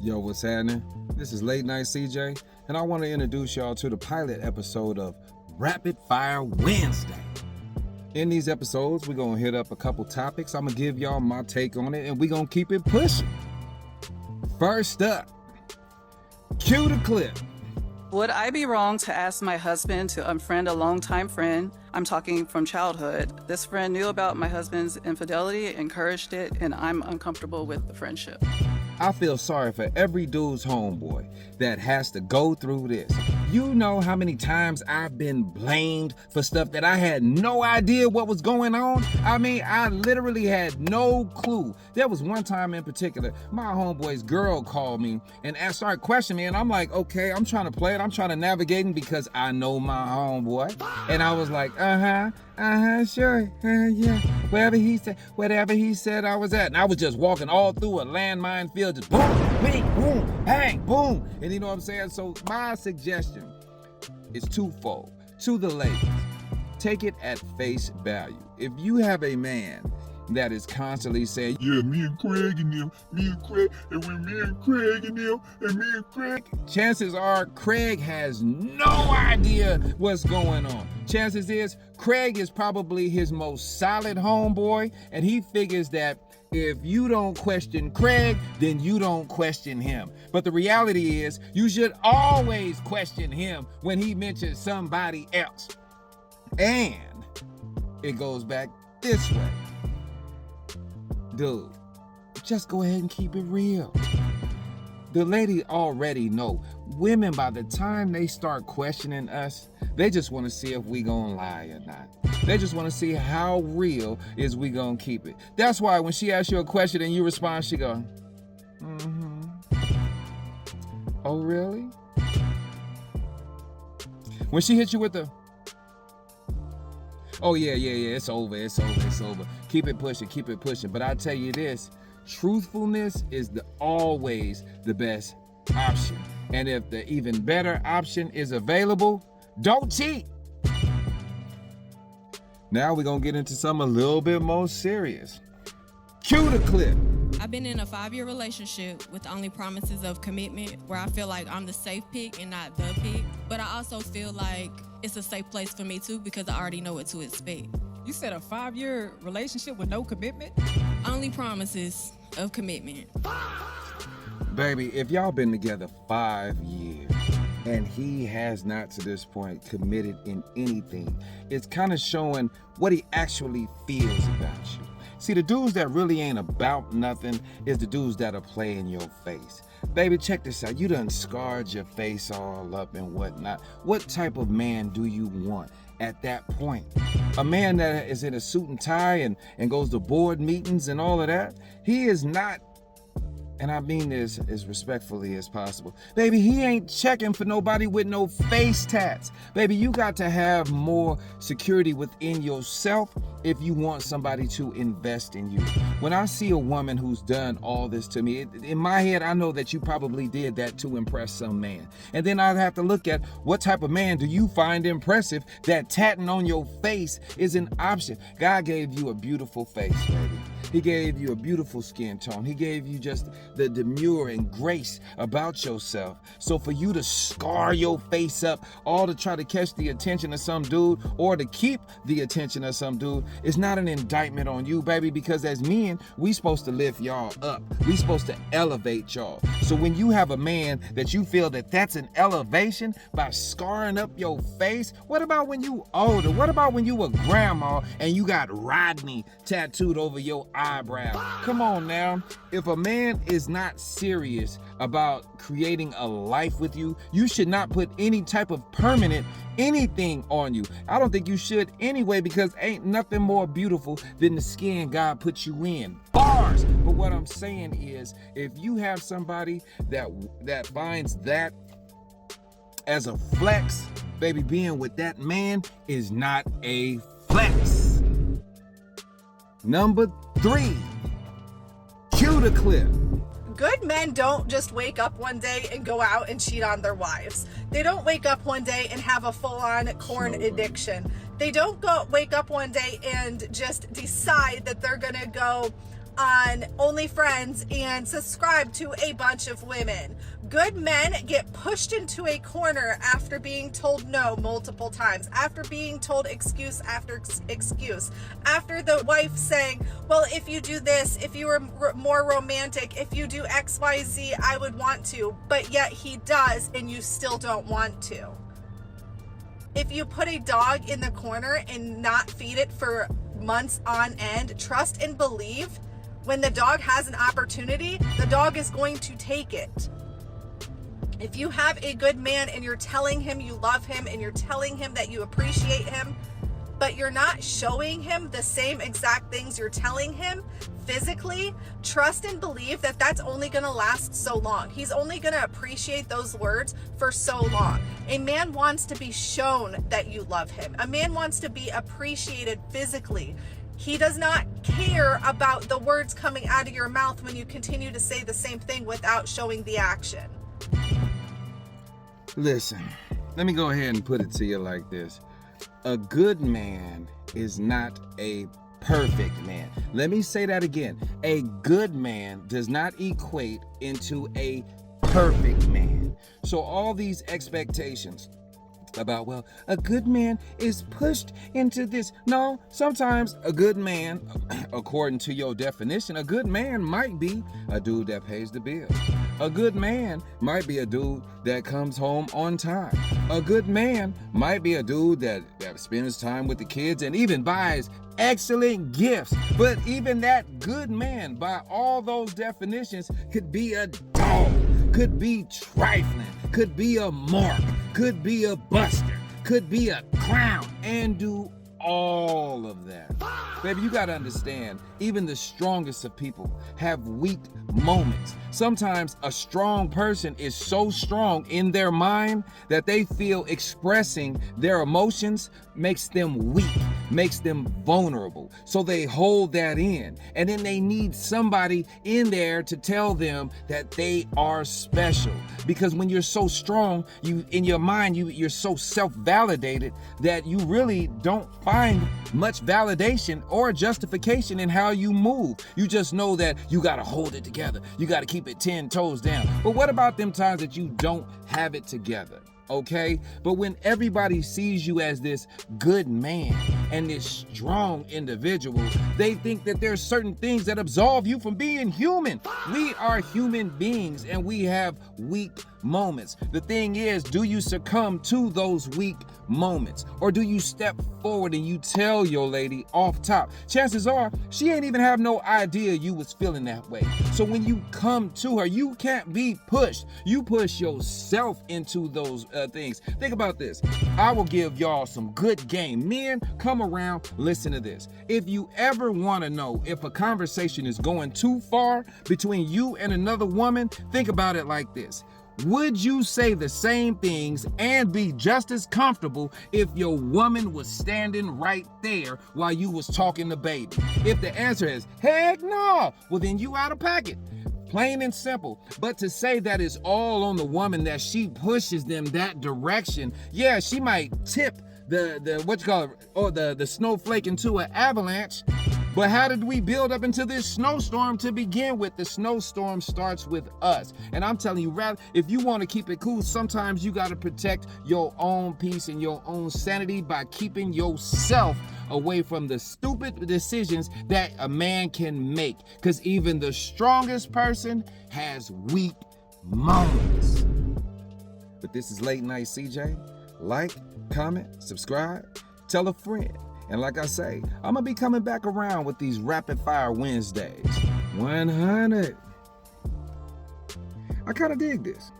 Yo, what's happening? This is Late Night CJ, and I want to introduce y'all to the pilot episode of Rapid Fire Wednesday. In these episodes, we're going to hit up a couple topics. I'm going to give y'all my take on it, and we're going to keep it pushing. First up, cue the clip. Would I be wrong to ask my husband to unfriend a longtime friend? I'm talking from childhood. This friend knew about my husband's infidelity, encouraged it, and I'm uncomfortable with the friendship. I feel sorry for every dude's homeboy that has to go through this. You know how many times I've been blamed for stuff that I had no idea what was going on? I mean, I literally had no clue. There was one time in particular, my homeboy's girl called me and started questioning me, and I'm like, okay, I'm trying to play it. I'm trying to navigate it because I know my homeboy. And I was like, sure, yeah, whatever he said I was at. And I was just walking all through a landmine field, just boom, bing, boom, bang, boom. And you know what I'm saying? So my suggestion is twofold. To the ladies, take it at face value. If you have a man that is constantly saying, yeah, me and Craig, and when me and Craig, chances are Craig has no idea what's going on. Chances is Craig is probably his most solid homeboy, and he figures that if you don't question Craig, then you don't question him. But the reality is, you should always question him when he mentions somebody else. And it goes back this way. Dude, just go ahead and keep it real. The lady already know. Women, by the time they start questioning us, they just want to see if we gonna lie or not. They just want to see how real is we gonna keep it. That's why when she asks you a question and you respond, she go, oh, really? When she hits you with the, oh, yeah, it's over. Keep it pushing. But I tell you this, truthfulness is always the best option. And if the even better option is available, don't cheat. Now we're going to get into something a little bit more serious. Cue the clip. I've been in a 5-year relationship with only promises of commitment where I feel like I'm the safe pick and not the pick. But I also feel like it's a safe place for me too because I already know what to expect. You said a 5-year relationship with no commitment? Only promises of commitment. Baby, if y'all been together 5 years and he has not to this point committed in anything, it's kind of showing what he actually feels about you. See, the dudes that really ain't about nothing is the dudes that'll play in your face. Baby, check this out. You done scarred your face all up and whatnot. What type of man do you want at that point? A man that is in a suit and tie and goes to board meetings and all of that? He is not, and I mean this as respectfully as possible, baby, he ain't checking for nobody with no face tats. Baby, you got to have more security within yourself if you want somebody to invest in you. When I see a woman who's done all this to me, in my head, I know that you probably did that to impress some man. And then I'd have to look at what type of man do you find impressive that tatting on your face is an option. God gave you a beautiful face, baby. He gave you a beautiful skin tone. He gave you just the demure and grace about yourself. So for you to scar your face up, all to try to catch the attention of some dude or to keep the attention of some dude, it's not an indictment on you, baby, because as men, we supposed to lift y'all up. We supposed to elevate y'all. So when you have a man that you feel that that's an elevation by scarring up your face, what about when you older? What about when you a grandma and you got Rodney tattooed over your eyebrow? Come on now. If a man is not serious about creating a life with you, you should not put any type of permanent anything on you. I don't think you should anyway, because ain't nothing more beautiful than the skin God put you in. Bars. But what I'm saying is, if you have somebody that finds that as a flex, baby, being with that man is not a flex. Number 3, cue the clip. Good men don't just wake up one day and go out and cheat on their wives. They don't wake up one day and have a full-on corn addiction. They don't wake up one day and just decide that they're gonna go on OnlyFriends and subscribe to a bunch of women. Good men get pushed into a corner after being told no multiple times, after being told excuse after excuse, after the wife saying, well, if you do this, if you were more romantic, if you do XYZ, I would want to, but yet he does and you still don't want to. If you put a dog in the corner and not feed it for months on end, trust and believe when the dog has an opportunity, the dog is going to take it. If you have a good man and you're telling him you love him and you're telling him that you appreciate him, but you're not showing him the same exact things you're telling him physically, trust and believe that that's only going to last so long. He's only going to appreciate those words for so long. A man wants to be shown that you love him. A man wants to be appreciated physically. He does not care about the words coming out of your mouth when you continue to say the same thing without showing the action. Listen, let me go ahead and put it to you like this. A good man is not a perfect man. Let me say that again. A good man does not equate into a perfect man. So all these expectations about, well, a good man is pushed into this. No, sometimes a good man, according to your definition, a good man might be a dude that pays the bills. A good man might be a dude that comes home on time. A good man might be a dude that spends time with the kids and even buys excellent gifts. But even that good man, by all those definitions, could be a dog, could be trifling, could be a mark, could be a buster, could be a clown, and do all of that. Baby, you gotta understand, even the strongest of people have weak moments. Sometimes a strong person is so strong in their mind that they feel expressing their emotions makes them weak, makes them vulnerable. So they hold that in. And then they need somebody in there to tell them that they are special. Because when you're so strong, you in your mind, you're so self-validated that you really don't find much validation or justification in how you move. You just know that you gotta hold it together. You gotta keep it 10 toes down. But what about them times that you don't have it together? Okay? But when everybody sees you as this good man and this strong individual, they think that there's certain things that absolve you from being human. We are human beings and we have weak moments. The thing is, do you succumb to those weak moments? Or do you step forward and you tell your lady off top? Chances are she ain't even have no idea you was feeling that way. So when you come to her, you can't be pushed. You push yourself into those things. Think about this. I will give y'all some good game. Men, come around, listen to this. If you ever want to know if a conversation is going too far between you and another woman, think about it like this. Would you say the same things and be just as comfortable if your woman was standing right there while you was talking to baby? If the answer is heck no, well then you out of pocket. Plain and simple. But to say that it's all on the woman, that she pushes them that direction, yeah, she might tip the snowflake into an avalanche. But how did we build up into this snowstorm to begin with? The snowstorm starts with us. And I'm telling you, if you want to keep it cool, sometimes you got to protect your own peace and your own sanity by keeping yourself away from the stupid decisions that a man can make. Because even the strongest person has weak moments. But this is Late Night CJ. Like, comment, subscribe, tell a friend. And like I say, I'm going to be coming back around with these Rapid Fire Wednesdays. 100. I kind of dig this.